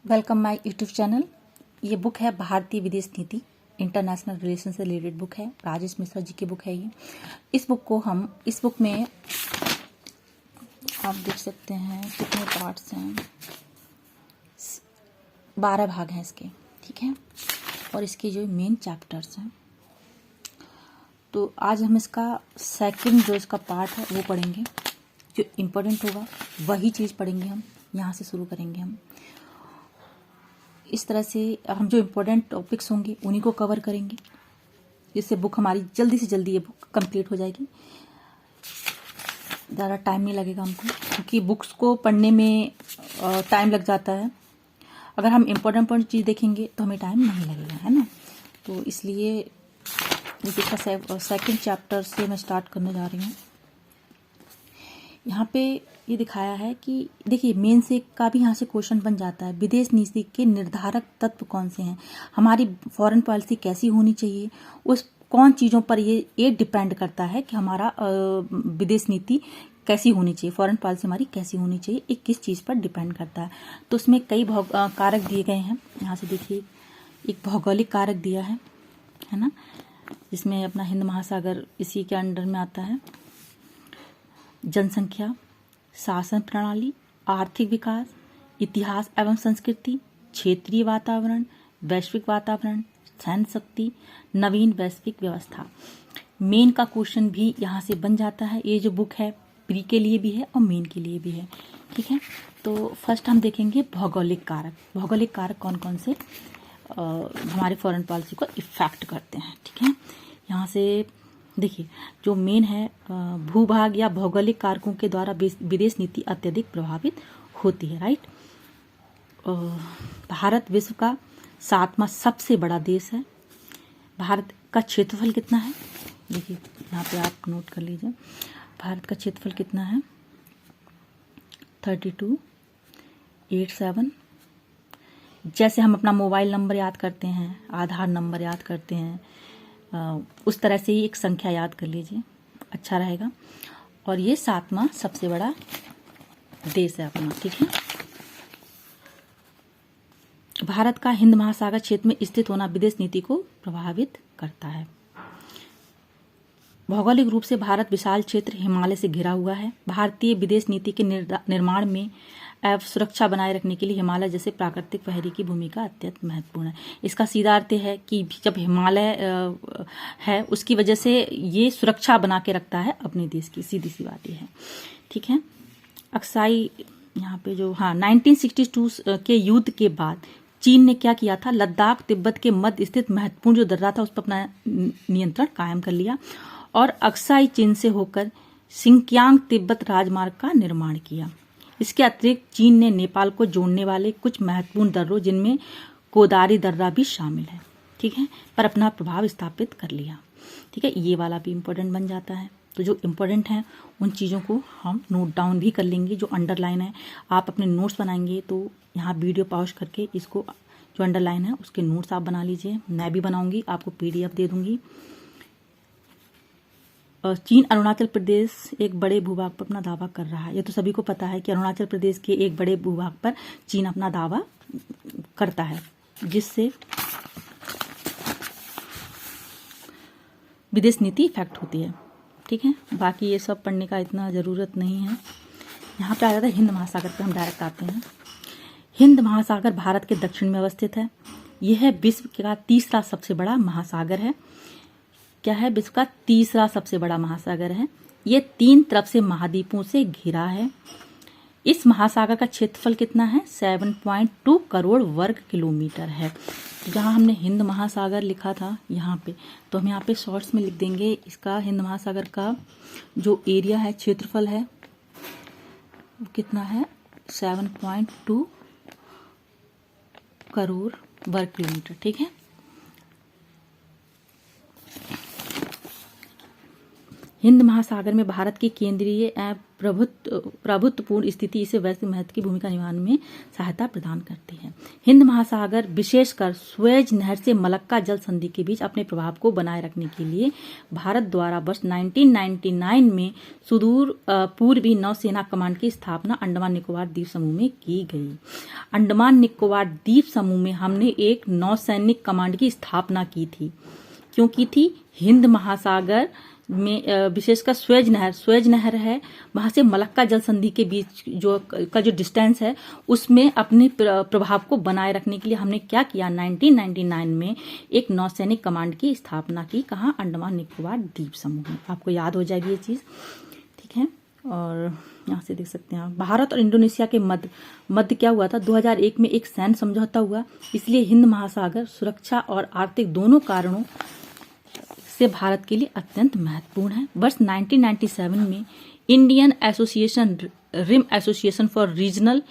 Welcome my YouTube channel. ये book है भारतीय विदेश नीति, इंटरनेशनल रिलेशन से रिलेटेड बुक है। राजेश मिश्रा जी की बुक है ये। इस बुक में आप देख सकते हैं कितने पार्ट्स हैं, 12 भाग हैं इसके, ठीक है। और इसके जो मेन चैप्टर्स हैं, तो आज हम इसका सेकंड जो इसका पार्ट है वो पढ़ेंगे। जो इम्पोर्टेंट होगा वही चीज़ पढ़ेंगे हम, यहाँ से शुरू करेंगे हम। इस तरह से हम जो इम्पोर्टेंट टॉपिक्स होंगे उन्हीं को कवर करेंगे, जिससे बुक हमारी जल्दी से जल्दी ये बुक कंप्लीट हो जाएगी। ज़्यादा टाइम नहीं लगेगा हमको, क्योंकि बुक्स को पढ़ने में टाइम लग जाता है। अगर हम इम्पोर्टेंट चीज़ देखेंगे तो हमें टाइम नहीं लगेगा, है ना। तो इसलिए इसका सेकंड चैप्टर से मैं स्टार्ट करने जा रही हूँ। यहाँ पे ये दिखाया है कि देखिए मेन से का भी यहाँ से क्वेश्चन बन जाता है, विदेश नीति के निर्धारक तत्व कौन से हैं, हमारी फॉरेन पॉलिसी कैसी होनी चाहिए, उस कौन चीज़ों पर ये डिपेंड करता है कि हमारा विदेश नीति कैसी होनी चाहिए, फॉरेन पॉलिसी हमारी कैसी होनी चाहिए, ये किस चीज़ पर डिपेंड करता है। तो उसमें कई कारक दिए गए हैं। यहाँ से देखिए एक भौगोलिक कारक दिया है ना, जिसमें अपना हिंद महासागर इसी के अंडर में आता है। जनसंख्या, शासन प्रणाली, आर्थिक विकास, इतिहास एवं संस्कृति, क्षेत्रीय वातावरण, वैश्विक वातावरण, सैन्य शक्ति, नवीन वैश्विक व्यवस्था। मेन का क्वेश्चन भी यहाँ से बन जाता है। ये जो बुक है प्री के लिए भी है और मेन के लिए भी है, ठीक है। तो फर्स्ट हम देखेंगे भौगोलिक कारक। भौगोलिक कारक कौन कौन से हमारे फॉरेन पॉलिसी को इफेक्ट करते हैं, ठीक है। यहाँ से देखिए जो मेन है, भूभाग या भौगोलिक कारकों के द्वारा विदेश नीति अत्यधिक प्रभावित होती है, राइट। भारत विश्व का 7वां सबसे बड़ा देश है। भारत का क्षेत्रफल कितना है, देखिए यहाँ पे आप नोट कर लीजिए। भारत का क्षेत्रफल कितना है, 3287। जैसे हम अपना मोबाइल नंबर याद करते हैं, आधार नंबर याद करते हैं, उस तरह से ही एक संख्या याद कर लीजिए, अच्छा रहेगा। और ये 7वां सबसे बड़ा देश है अपना, ठीक है। भारत का हिंद महासागर क्षेत्र में स्थित होना विदेश नीति को प्रभावित करता है। भौगोलिक रूप से भारत विशाल क्षेत्र हिमालय से घिरा हुआ है। भारतीय विदेश नीति के निर्माण में एवं सुरक्षा बनाए रखने के लिए हिमालय जैसे प्राकृतिक पहरी की भूमिका अत्यंत महत्वपूर्ण है। इसका सीधा अर्थ है कि जब हिमालय है उसकी वजह से ये सुरक्षा बना के रखता है अपने देश की, सीधी सी बात ये है, ठीक है। अक्साई यहाँ पे जो 1962 के युद्ध के बाद चीन ने क्या किया था, लद्दाख तिब्बत के मध्य स्थित महत्वपूर्ण जो दर्रा था उस पर अपना नियंत्रण कायम कर लिया और अक्साई चीन से होकर सिंकियांग तिब्बत राजमार्ग का निर्माण किया। इसके अतिरिक्त चीन ने नेपाल को जोड़ने वाले कुछ महत्वपूर्ण दर्रों, जिनमें कोदारी दर्रा भी शामिल है, ठीक है, पर अपना प्रभाव स्थापित कर लिया, ठीक है। ये वाला भी इम्पोर्टेंट बन जाता है। तो जो इम्पोर्टेंट है उन चीज़ों को हम नोट डाउन भी कर लेंगे। जो अंडरलाइन है आप अपने नोट्स बनाएंगे तो यहाँ वीडियो पॉज करके इसको जो अंडरलाइन है उसके नोट्स आप बना लीजिए। मैं भी बनाऊंगी, आपको PDF दे दूंगी। चीन अरुणाचल प्रदेश एक बड़े भूभाग पर अपना दावा कर रहा है। ये तो सभी को पता है कि अरुणाचल प्रदेश के एक बड़े भूभाग पर चीन अपना दावा करता है, जिससे विदेश नीति इफेक्ट होती है, ठीक है। बाकी ये सब पढ़ने का इतना ज़रूरत नहीं है। यहाँ पे आ जाता है हिंद महासागर पे, हम डायरेक्ट आते हैं। हिंद महासागर भारत के दक्षिण में अवस्थित है। यह विश्व का तीसरा सबसे बड़ा महासागर है। क्या है, विश्व का तीसरा सबसे बड़ा महासागर है। ये 3 तरफ से महाद्वीपों से घिरा है। इस महासागर का क्षेत्रफल कितना है, 7.2 करोड़ वर्ग किलोमीटर है। जहाँ हमने हिंद महासागर लिखा था यहाँ पे, तो हम यहाँ पे शॉर्ट्स में लिख देंगे इसका हिंद महासागर का जो एरिया है, क्षेत्रफल है, वो कितना है, 7.2 करोड़ वर्ग किलोमीटर, ठीक है। हिंद महासागर में भारत की केंद्रीय एवं प्रभुत्वपूर्ण स्थिति इसे वैश्विक महत्व की भूमिका निभाने में सहायता प्रदान करती है। हिंद महासागर विशेषकर स्वेज नहर से मलक्का जल संधि के बीच अपने प्रभाव को बनाए रखने के लिए भारत द्वारा वर्ष 1999 में सुदूर पूर्वी नौसेना कमांड की स्थापना अंडमान निकोबार द्वीप समूह में की गई। अंडमान निकोबार द्वीप समूह में हमने एक नौसैनिक कमांड की स्थापना की थी। क्यों की थी? हिंद महासागर में विशेषकर स्वेज नहर है, वहां से मलक्का जल संधि के बीच जो डिस्टेंस है उसमें अपने प्रभाव को बनाए रखने के लिए हमने क्या किया, 1999 में एक नौसैनिक कमांड की स्थापना की। कहाँ? अंडमान निकोबार द्वीप समूह में। आपको याद हो जाएगी ये चीज, ठीक है। और यहाँ से देख सकते हैं आप, भारत और इंडोनेशिया के मध्य क्या हुआ था, 2001 में एक सैन्य समझौता हुआ। इसलिए हिंद महासागर सुरक्षा और आर्थिक दोनों कारणों से भारत के लिए अत्यंत महत्वपूर्ण है। वर्ष 1997 में Indian association rim association for regional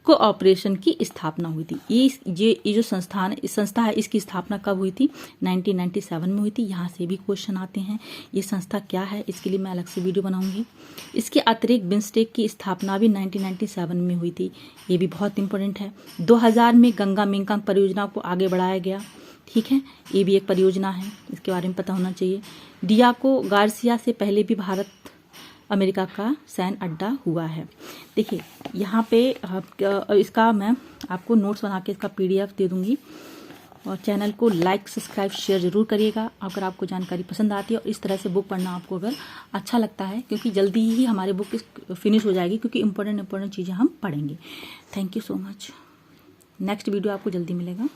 cooperation की स्थापना हुई थी। ये जो संस्था है इसकी स्थापना कब हुई थी? 1997 में हुई थी। यहाँ से भी क्वेश्चन आते हैं। ये संस्था क्या है, इसके लिए मैं अलग से वीडियो बनाऊंगी। इसके अतिरिक्त बिम्स्टेक की स्थापना भी 1997 में हुई थी, ये भी बहुत इंपॉर्टेंट है। 2000 में गंगा मेंकांग परियोजना को आगे बढ़ाया गया, ठीक है, ये भी एक परियोजना है, इसके बारे में पता होना चाहिए। डियाको गार्सिया से पहले भी भारत अमेरिका का सैन्य अड्डा हुआ है। देखिए यहाँ पे इसका मैं आपको नोट्स बना के इसका PDF दे दूंगी। और चैनल को लाइक सब्सक्राइब शेयर जरूर करिएगा अगर आपको जानकारी पसंद आती है। और इस तरह से बुक पढ़ना आपको अगर अच्छा लगता है, क्योंकि जल्दी ही हमारी बुक फिनिश हो जाएगी, क्योंकि इंपॉर्टेंट चीज़ें हम पढ़ेंगे। Thank you so much. Next video आपको जल्दी मिलेगा।